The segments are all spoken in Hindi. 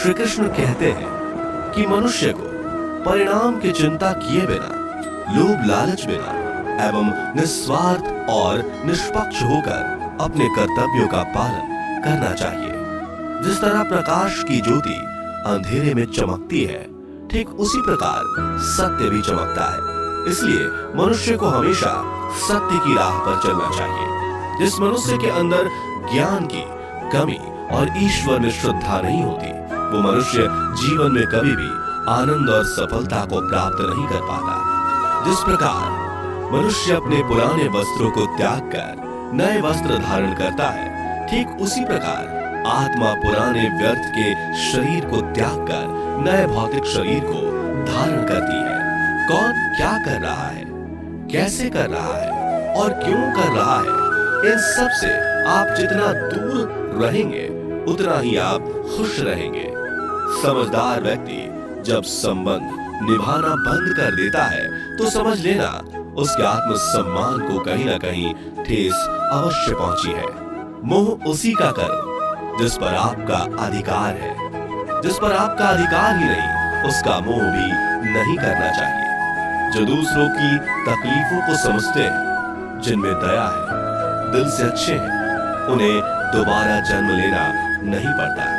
श्री कृष्ण कहते हैं कि मनुष्य को परिणाम की चिंता किए बिना, लोभ लालच बिना एवं निस्वार्थ और निष्पक्ष होकर अपने कर्तव्यों का पालन करना चाहिए। जिस तरह प्रकाश की ज्योति अंधेरे में चमकती है, ठीक उसी प्रकार सत्य भी चमकता है। इसलिए मनुष्य को हमेशा सत्य की राह पर चलना चाहिए। जिस मनुष्य के अंदर ज्ञान की कमी और ईश्वर में श्रद्धा नहीं होती, वो मनुष्य जीवन में कभी भी आनंद और सफलता को प्राप्त नहीं कर पाता। जिस प्रकार मनुष्य अपने पुराने वस्त्रों को त्याग कर नए वस्त्र धारण करता है, ठीक उसी प्रकार आत्मा पुराने व्यर्थ के शरीर को त्याग कर नए भौतिक शरीर को धारण करती है। कौन क्या कर रहा है, कैसे कर रहा है और क्यों कर रहा है, इन सब से आप जितना दूर रहेंगे उतना ही आप खुश रहेंगे। समझदार व्यक्ति जब संबंध निभाना बंद कर देता है तो समझ लेना उसके आत्मसम्मान को कहीं ना कहीं ठेस अवश्य पहुंची है। मोह उसी का करो जिस पर आपका अधिकार है। जिस पर आपका अधिकार ही नहीं, उसका मोह भी नहीं करना चाहिए। जो दूसरों की तकलीफों को समझते हैं, जिनमें दया है, दिल से अच्छे हैं, उन्हें दोबारा जन्म लेना नहीं पड़ता।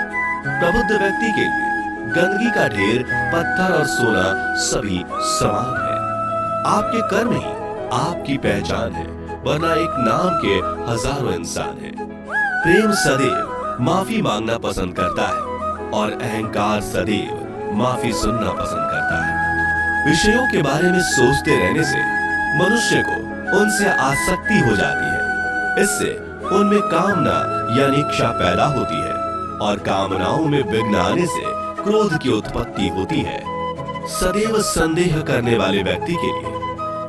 प्रबुद्ध व्यक्ति के लिए गंदगी का ढेर, पत्थर और सोना सभी समान है। आपके कर्म ही आपकी पहचान है, वरना एक नाम के हजारों इंसान हैं। प्रेम सदैव माफी मांगना पसंद करता है और अहंकार सदैव माफी सुनना पसंद करता है। विषयों के बारे में सोचते रहने से मनुष्य को उनसे आसक्ति हो जाती है। इससे उनमें कामना यानी इच्छा पैदा होती है और कामनाओं में विघ्न आने से क्रोध की उत्पत्ति होती है। सदैव संदेह करने वाले व्यक्ति के लिए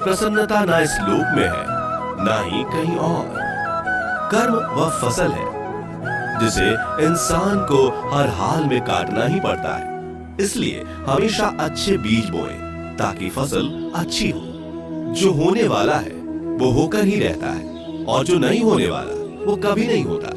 प्रसन्नता ना इस लोक में है, ना ही कहीं और। कर्म वह फसल है जिसे इंसान को हर हाल में काटना ही पड़ता है। इसलिए हमेशा अच्छे बीज बोएं ताकि फसल अच्छी हो। जो होने वाला है वो होकर ही रहता है और जो नहीं होने वाला वो कभी नहीं होता।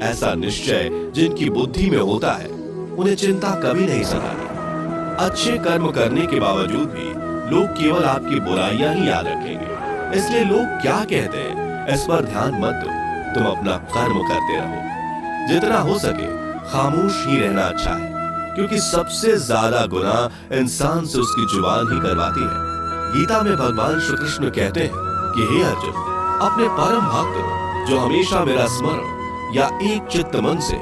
ऐसा निश्चय जिनकी बुद्धि में होता है, उन्हें चिंता कभी नहीं सताती। अच्छे कर्म करने के बावजूद भी लोग केवल आपकी बुराइयां ही याद रखेंगे। इसलिए लोग क्या कहते हैं इस पर ध्यान मत दो, तुम अपना कर्म करते रहो। जितना हो सके खामोश ही रहना अच्छा है, क्योंकि सबसे ज्यादा गुनाह इंसान से उसकी जुबान ही करवाती है। गीता में भगवान श्री कृष्ण कहते हैं कि हे अर्जुन, अपने परम भक्त जो हमेशा मेरा स्मरण या एक चित्त मन से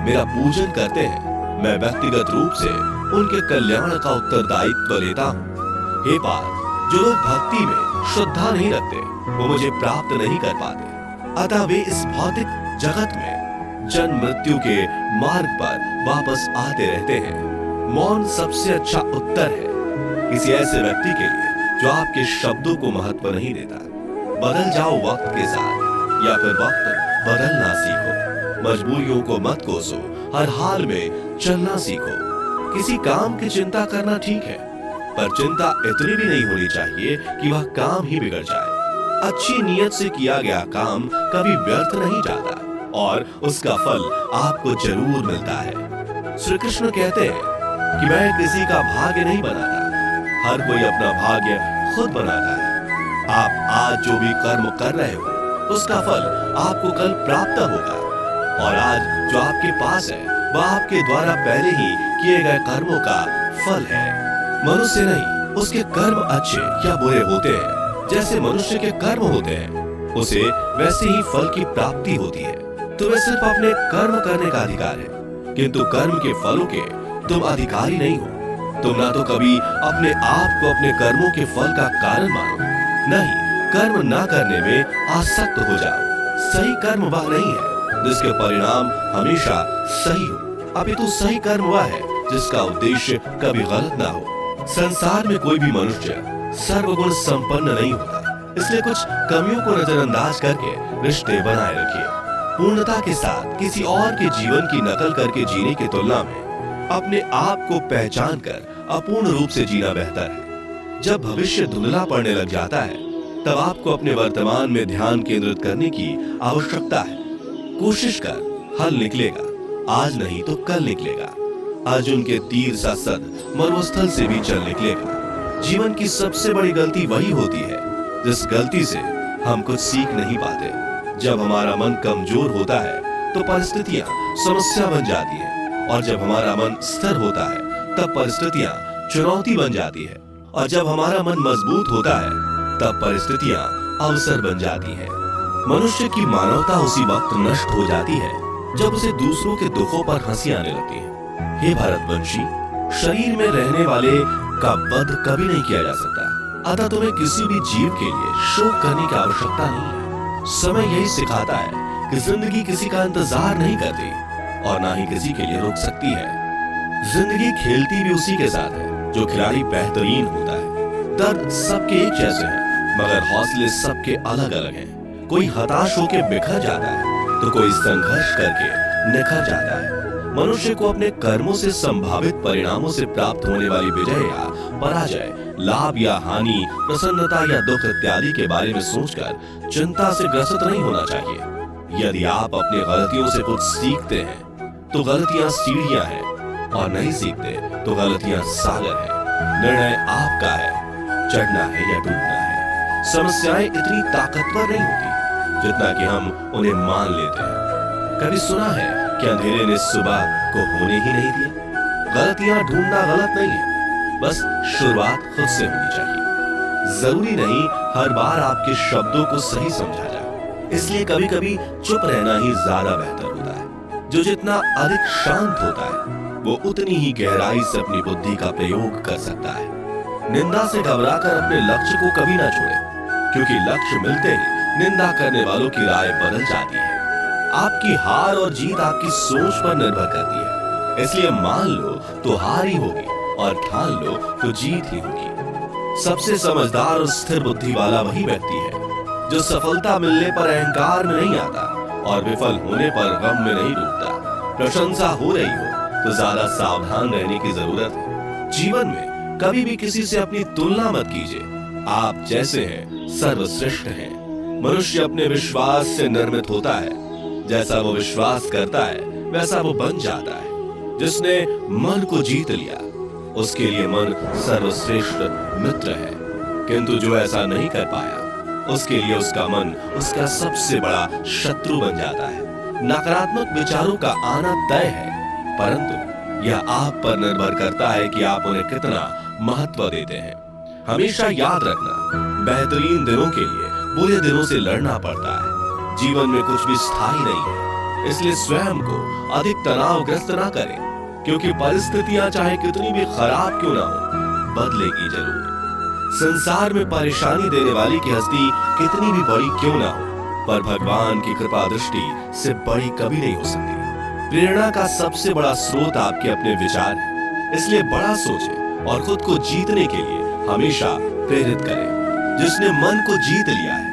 मेरा पूजन करते हैं, मैं व्यक्तिगत रूप से उनके कल्याण का उत्तरदायित्व लेता हूँ। हे पार्थ, जो लोग भक्ति में श्रद्धा नहीं रखते वो मुझे प्राप्त नहीं कर पाते। अतः वे इस भौतिक जगत में जन्म मृत्यु के मार्ग पर वापस आते रहते हैं। मौन सबसे अच्छा उत्तर है किसी ऐसे व्यक्ति के लिए जो आपके शब्दों को महत्व नहीं देता। बदल जाओ वक्त के साथ या फिर वक्त बदलना सीखो। मजबूरियों को मत कोसो, हर हाल में चलना सीखो। किसी काम की चिंता करना ठीक है, पर चिंता इतनी भी नहीं होनी चाहिए कि वह काम ही बिगड़ जाए। अच्छी नीयत से किया गया काम कभी व्यर्थ नहीं जाता और उसका फल आपको जरूर मिलता है। श्री कृष्ण कहते हैं कि मैं किसी का भाग्य नहीं बनाता, हर कोई अपना भाग्य खुद बनाता है। आप आज जो भी कर्म कर रहे हो उसका फल आपको कल प्राप्त होगा, और आज जो आपके पास है वह आपके द्वारा पहले ही किए गए कर्मों का फल है। मनुष्य नहीं, उसके कर्म अच्छे या बुरे होते हैं। जैसे मनुष्य के कर्म होते हैं, उसे वैसे ही फल की प्राप्ति होती है। तुम्हें सिर्फ अपने कर्म करने का अधिकार है, किंतु कर्म के फलों के तुम अधिकारी नहीं हो। तुम ना तो कभी अपने आप को अपने कर्मों के फल का कारण मानो, नहीं कर्म ना करने में आसक्त हो जाओ। सही कर्म वह नहीं है जिसके परिणाम हमेशा सही हो, अपितु सही कर्म वह है जिसका उद्देश्य कभी गलत ना हो। संसार में कोई भी मनुष्य सर्वगुण संपन्न नहीं होता, इसलिए कुछ कमियों को नजरअंदाज करके रिश्ते बनाए रखिए। पूर्णता के साथ किसी और के जीवन की नकल करके जीने की तुलना में अपने आप को पहचान कर अपूर्ण रूप से जीना बेहतर है। जब भविष्य धुंधला पड़ने लग जाता है, तब आपको अपने वर्तमान में ध्यान केंद्रित करने की आवश्यकता है। कोशिश कर, हल निकलेगा, आज नहीं तो कल निकलेगा। अर्जुन के तीर सा सद मरुस्थल से भी चल निकलेगा। जीवन की सबसे बड़ी गलती वही होती है जिस गलती से हम कुछ सीख नहीं पाते। जब हमारा मन कमजोर होता है तो परिस्थितियां समस्या बन जाती है, और जब हमारा मन स्थिर होता है तब परिस्थितियां चुनौती बन जाती है, और जब हमारा मन मजबूत होता है तब परिस्थितियां अवसर बन जाती हैं। मनुष्य की मानवता उसी वक्त नष्ट हो जाती है जब उसे दूसरों के दुखों पर हंसी आने लगती है। हे भारतवंशी, शरीर में रहने वाले का वध कभी नहीं किया जा सकता, अतः तुम्हें किसी भी जीव के लिए शोक करने की आवश्यकता नहीं है। समय यही सिखाता है कि जिंदगी किसी का इंतजार नहीं करती और ना ही किसी के लिए रुक सकती है। जिंदगी खेलती भी उसी के साथ है जो खिलाड़ी बेहतरीन होता है। दर्द सबके एक जैसे हैं, मगर हौसले सबके अलग अलग हैं। कोई हताश होकर बिखर जाता है तो कोई संघर्ष करके निखर जाता है। मनुष्य को अपने कर्मों से संभावित परिणामों से प्राप्त होने वाली विजय या पराजय, लाभ या हानि, प्रसन्नता या दुख इत्यादि के बारे में सोचकर चिंता से ग्रसित नहीं होना चाहिए। यदि आप अपनी गलतियों से कुछ सीखते हैं तो गलतियां सीढ़ियां हैं, और नहीं सीखते तो गलतियां सागर है। निर्णय आपका है, चढ़ना है या डूबना है। समस्याएं इतनी ताकतवर नहीं होती जितना कि हम उन्हें मान लेते हैं। कभी सुना है कि अंधेरे ने सुबह को होने ही नहीं दिया। गलतियां ढूंढना गलत नहीं है, बस शुरुआत खुद से होनी चाहिए। जरूरी नहीं हर बार आपके शब्दों को सही समझा जाए, इसलिए कभी कभी चुप रहना ही ज्यादा बेहतर होता है। जो जितना अधिक शांत होता है वो उतनी ही गहराई से अपनी बुद्धि का प्रयोग कर सकता है। निंदा से घबराकर अपने लक्ष्य को कभी ना छोड़े, क्योंकि लक्ष्य मिलते ही निंदा करने वालों की राय बदल जाती है। आपकी हार और जीत आपकी सोच पर निर्भर करती है, इसलिए मान लो तो हार ही होगी और ठान लो तो जीत ही होगी। सबसे समझदार और स्थिर बुद्धि वाला वही व्यक्ति है जो सफलता मिलने पर अहंकार में नहीं आता और विफल होने पर गम में नहीं डूबता। प्रशंसा हो रही हो तो ज्यादा सावधान रहने की जरूरत है। जीवन में कभी भी किसी से अपनी तुलना मत कीजिए। आप जैसे हैं सर्वश्रेष्ठ हैं। मनुष्य अपने विश्वास से निर्मित होता है। जैसा वो विश्वास करता है वैसा वो बन जाता है। जिसने मन को जीत लिया उसके लिए मन सर्वश्रेष्ठ मित्र है, किंतु जो ऐसा नहीं कर पाया उसके लिए उसका मन उसका सबसे बड़ा शत्रु बन जाता है। नकारात्मक विचारों का आना तय है, परंतु यह आप पर निर्भर करता है कि आप उन्हें कितना महत्व देते हैं। हमेशा याद रखना, बेहतरीन दिनों के लिए बुरे दिनों से लड़ना पड़ता है। जीवन में कुछ भी स्थायी नहीं है, इसलिए स्वयं को अधिक तनावग्रस्त ना करें, क्योंकि परिस्थितियां चाहे कितनी भी खराब क्यों ना हो, बदलेगी जरूर। संसार में परेशानी देने वाली की हस्ती कितनी भी बड़ी क्यों ना हो, पर भगवान की कृपा दृष्टि से बड़ी कभी नहीं हो सकती। प्रेरणा का सबसे बड़ा स्रोत आपके अपने विचार है, इसलिए बड़ा सोचें और खुद को जीतने के लिए हमेशा प्रेरित करें। जिसने मन को जीत लिया है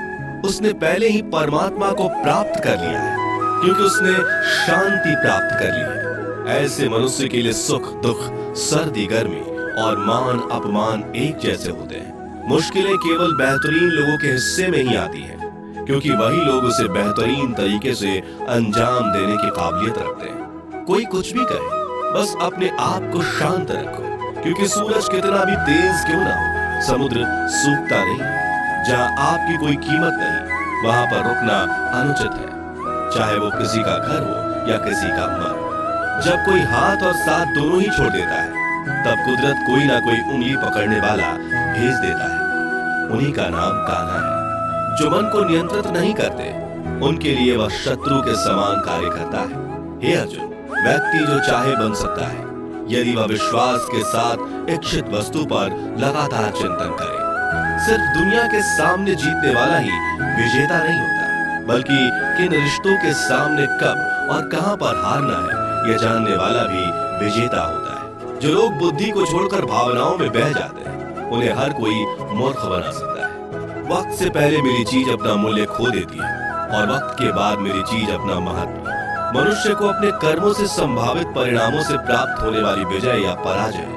उसने पहले ही परमात्मा को प्राप्त कर लिया है, क्योंकि उसने शांति प्राप्त कर ली है। ऐसे मनुष्य के लिए सुख दुख, सर्दी गर्मी और मान अपमान एक जैसे होते हैं। मुश्किलें केवल बेहतरीन लोगों के हिस्से में ही आती हैं, क्योंकि वही लोग उसे बेहतरीन तरीके से अंजाम देने की काबिलियत रखते हैं। कोई कुछ भी कहे, बस अपने आप को शांत रखो, क्योंकि सूरज कितना भी तेज क्यों ना हो, समुद्र सूखता नहीं। जहाँ आपकी कोई कीमत नहीं, वहां पर रुकना अनुचित है, चाहे वो किसी का घर हो या किसी का मन। जब कोई हाथ और साथ दोनों ही छोड़ देता है, तब कुदरत कोई ना कोई उंगली पकड़ने वाला भेज देता है। उन्हीं का नाम कान्हा है। जो मन को नियंत्रित नहीं करते, उनके लिए वह शत्रु के समान कार्य करता है। हे अर्जुन, व्यक्ति जो चाहे बन सकता है, यदि वह विश्वास के साथ इच्छित वस्तु पर लगातार चिंतन करे। सिर्फ दुनिया के सामने जीतने वाला ही विजेता नहीं होता, बल्कि किन रिश्तों के सामने कब और कहां पर हारना है यह जानने वाला भी विजेता होता है। जो लोग बुद्धि को छोड़कर भावनाओं में बह जाते हैं, उन्हें हर कोई मूर्ख बना सकता है। वक्त से पहले मिली चीज अपना मूल्य खो देती है और वक्त के बाद मिली चीज अपना महत्व। मनुष्य को अपने कर्मों से संभावित परिणामों से प्राप्त होने वाली विजय या पराजय,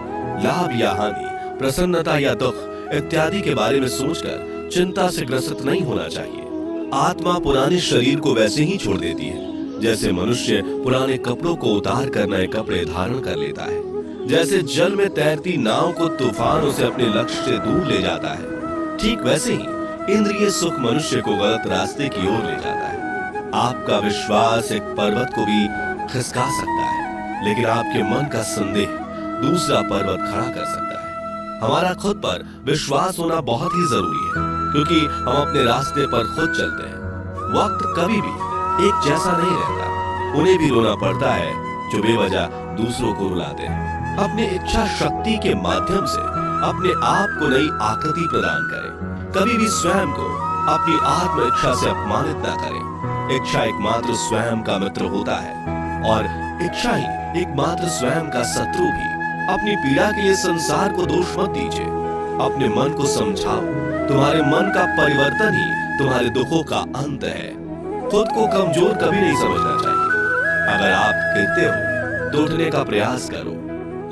लाभ या हानि, प्रसन्नता या दुख इत्यादि के बारे में सोचकर चिंता से ग्रसित नहीं होना चाहिए। आत्मा पुराने शरीर को वैसे ही छोड़ देती है जैसे मनुष्य पुराने कपड़ों को उतार कर नए कपड़े धारण कर लेता है, जैसे जल में तैरती नाव को तूफान उसे अपने लक्ष्य से दूर ले जाता है, ठीक वैसे ही इंद्रिय सुख मनुष्य को गलत रास्ते की ओर ले जाता है। आपका विश्वास एक पर्वत को भी खिसका सकता है, लेकिन आपके मन का संदेह दूसरा पर्वत खड़ा कर सकता है। हमारा खुद पर विश्वास होना बहुत ही जरूरी है, क्योंकि हम अपने रास्ते पर खुद चलते हैं। वक्त कभी भी एक जैसा नहीं रहता। उन्हें भी रोना पड़ता है जो बेवजह दूसरों को रुलाते हैं। अपनी इच्छा शक्ति के माध्यम से अपने आप को नई आकृति प्रदान करें। कभी भी स्वयं को अपनी आत्म इच्छा से अपमानित न करें। इच्छा एकमात्र स्वयं का मित्र होता है और इच्छा ही एकमात्र स्वयं का शत्रु भी। अपनी पीड़ा के लिए संसार को दोष मत दीजिए, अपने मन को समझाओ। तुम्हारे मन का परिवर्तन ही तुम्हारे दुखों का अंत है। खुद को कमजोर कभी नहीं समझना चाहिए। अगर आप गिरते हो तो उठने का प्रयास करो,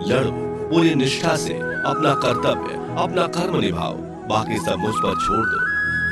लड़ो पूरी निष्ठा से अपना कर्तव्य, अपना कर्म निभाओ, बाकी सब मुझ पर छोड़ दो।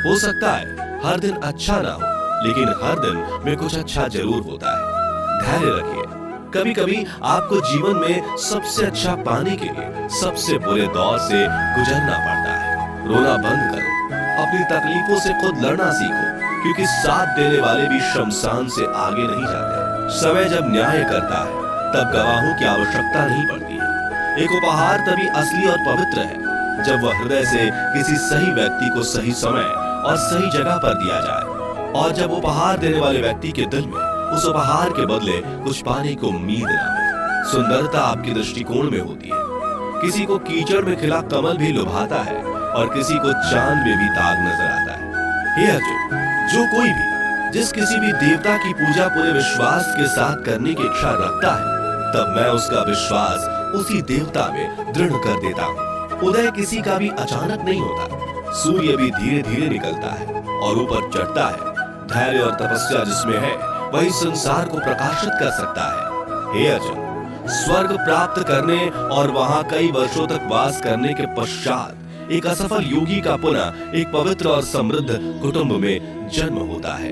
हो सकता है हर दिन अच्छा ना हो, लेकिन हर दिन में कुछ अच्छा जरूर होता है। धैर्य रखिए। कभी कभी आपको जीवन में सबसे अच्छा पाने के लिए सबसे बुरे दौर से गुजरना पड़ता है। रोना बंद करो, अपनी तकलीफों से खुद लड़ना सीखो, क्योंकि साथ देने वाले भी शमशान से आगे नहीं जाते। समय जब न्याय करता है तब गवाहों की आवश्यकता नहीं पड़ती है। एक उपहार तभी असली और पवित्र है जब वह हृदय से किसी सही व्यक्ति को सही समय और सही जगह पर दिया जाए, और जब उपहार देने वाले व्यक्ति के दिल में उस उपहार के बदले कुछ पाने को उम्मीद न हो। सुंदरता आपके दृष्टिकोण में होती है। किसी को कीचड़ में खिला कमल भी लुभाता है और किसी को चांद में भी दाग नजर आता है। हे अर्जुन, जो कोई भी जिस किसी भी देवता की पूजा पूरे विश्वास के साथ करने की इच्छा रखता है, तब मैं उसका विश्वास उसी देवता में दृढ़ कर देता हूँ। उदय किसी का भी अचानक नहीं होता। सूर्य भी धीरे धीरे निकलता है और ऊपर चढ़ता है। धैर्य और तपस्या जिसमें है वही संसार को प्रकाशित कर सकता है। हे अर्जुन, स्वर्ग प्राप्त करने और वहां कई वर्षों तक वास करने के पश्चात एक असफल योगी का पुनः एक पवित्र और समृद्ध कुटुंब में जन्म होता है।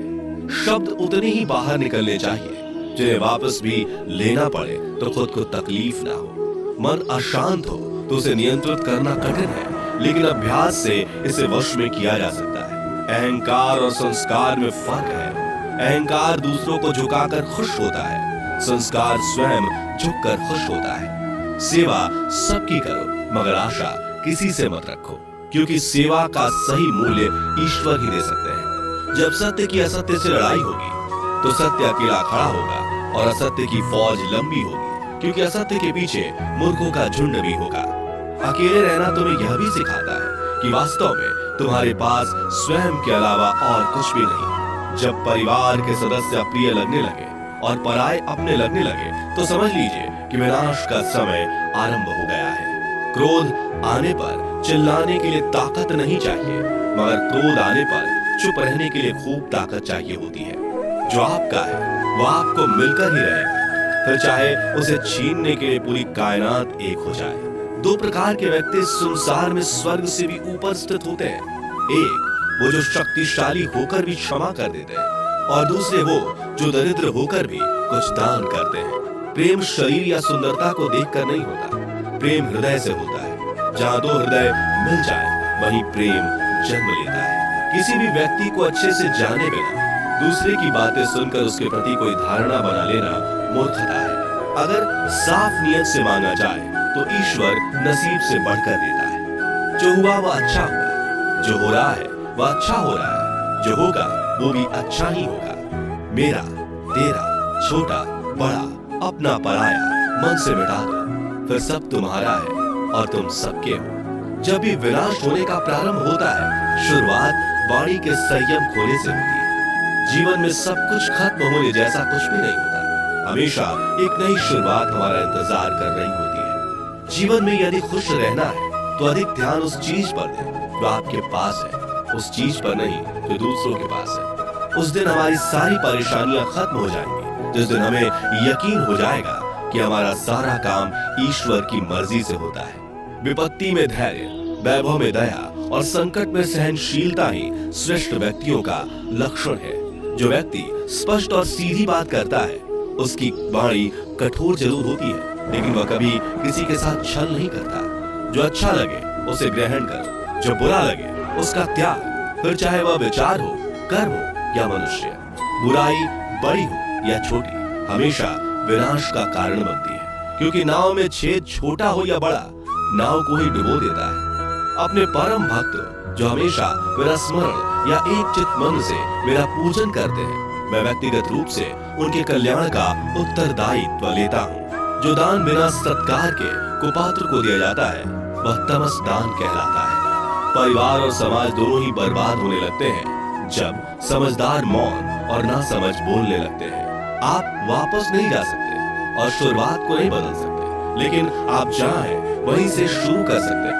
शब्द उतने ही बाहर निकलने चाहिए जिन्हें वापस भी लेना पड़े तो खुद को तकलीफ ना हो। मन अशांत हो तो उसे नियंत्रित करना कठिन है, लेकिन अभ्यास से इसे वश में किया जा सकता है। अहंकार और संस्कार में फर्क है। अहंकार दूसरों को झुकाकर खुश होता है, संस्कार स्वयं झुककर खुश होता है। सेवा सबकी करो, मगर आशा किसी से मत रखो, क्योंकि सेवा का सही मूल्य ईश्वर ही दे सकते हैं। जब सत्य की असत्य से लड़ाई होगी तो सत्य अकेला खड़ा होगा और असत्य की फौज लंबी होगी, क्योंकि असत्य के पीछे मूर्खों का झुंड भी होगा। अकेले रहना तुम्हें यह भी सिखाता है कि वास्तव में तुम्हारे पास स्वयं के अलावा और कुछ भी नहीं। जब परिवार के सदस्य अप्रिय लगने लगे और पराये अपने लगने लगे तो समझ लीजिए कि विनाश का समय आरंभ हो गया है। क्रोध आने पर चिल्लाने के लिए ताकत नहीं चाहिए, मगर क्रोध आने पर चुप रहने के लिए खूब ताकत चाहिए होती है। जो आपका है वो आपको मिलकर ही रहे, फिर चाहे उसे छीनने के लिए पूरी कायनात एक हो जाए। दो प्रकार के व्यक्ति संसार में स्वर्ग से भी ऊपर स्थित होते हैं। एक वो जो शक्तिशाली होकर भी क्षमा कर देते हैं, और दूसरे वो जो दरिद्र होकर भी कुछ दान करते हैं। प्रेम शरीर या सुंदरता को देखकर नहीं होता, प्रेम हृदय से होता है। जहाँ दो हृदय मिल जाए वहीं प्रेम जन्म लेता है। किसी भी व्यक्ति को अच्छे से जाने बिना दूसरे की बातें सुनकर उसके प्रति कोई धारणा बना लेना मूर्खता है। अगर साफ नियत से मांगा जाए तो ईश्वर नसीब से बढ़कर देता है। जो हुआ वह अच्छा हुआ, जो हो रहा है वह अच्छा हो रहा है, जो होगा वो भी अच्छा ही होगा। मेरा, तेरा, छोटा, बड़ा, अपना, पराया मन से मिटा दो, फिर सब तुम्हारा है और तुम सबके हो। जब भी विनाश होने का प्रारंभ होता है, शुरुआत वाणी के संयम खोने से होती है। जीवन में सब कुछ खत्म होने जैसा कुछ भी नहीं होता। हमेशा एक नई शुरुआत हमारा इंतजार कर रही होती है। जीवन में यदि खुश रहना है तो अधिक ध्यान उस चीज पर दें जो आपके पास है, उस चीज पर नहीं जो दूसरों के पास है। उस दिन हमारी सारी परेशानियां खत्म हो जाएंगी, जिस दिन हमें यकीन हो जाएगा कि हमारा सारा काम ईश्वर की मर्जी से होता है। विपत्ति में धैर्य, वैभव में दया और संकट में सहनशीलता ही श्रेष्ठ व्यक्तियों का लक्षण है। जो व्यक्ति स्पष्ट और सीधी बात करता है उसकी वाणी कठोर जरूर होती है, लेकिन वह कभी किसी के साथ छल नहीं करता। जो अच्छा लगे उसे ग्रहण करो, जो बुरा लगे उसका त्याग, फिर चाहे वह विचार हो, कर्म हो या मनुष्य। बुराई बड़ी हो या छोटी हमेशा विनाश का कारण बनती है, क्योंकि नाव में छेद छोटा हो या बड़ा नाव को ही डुबो देता है। अपने परम भक्त जो हमेशा मेरा स्मरण या एक चित मन से मेरा पूजन करते हैं, मैं व्यक्तिगत रूप से उनके कल्याण का उत्तरदायित्व लेता हूँ। जो दान बिना सत्कार के कुपात्र को दिया जाता है वह तमस दान कहलाता है। परिवार और समाज दोनों ही बर्बाद होने लगते हैं जब समझदार मौन और ना समझ बोलने लगते हैं। आप वापस नहीं जा सकते और शुरुआत को नहीं बदल सकते, लेकिन आप चाहें वहीं से शुरू कर सकते हैं।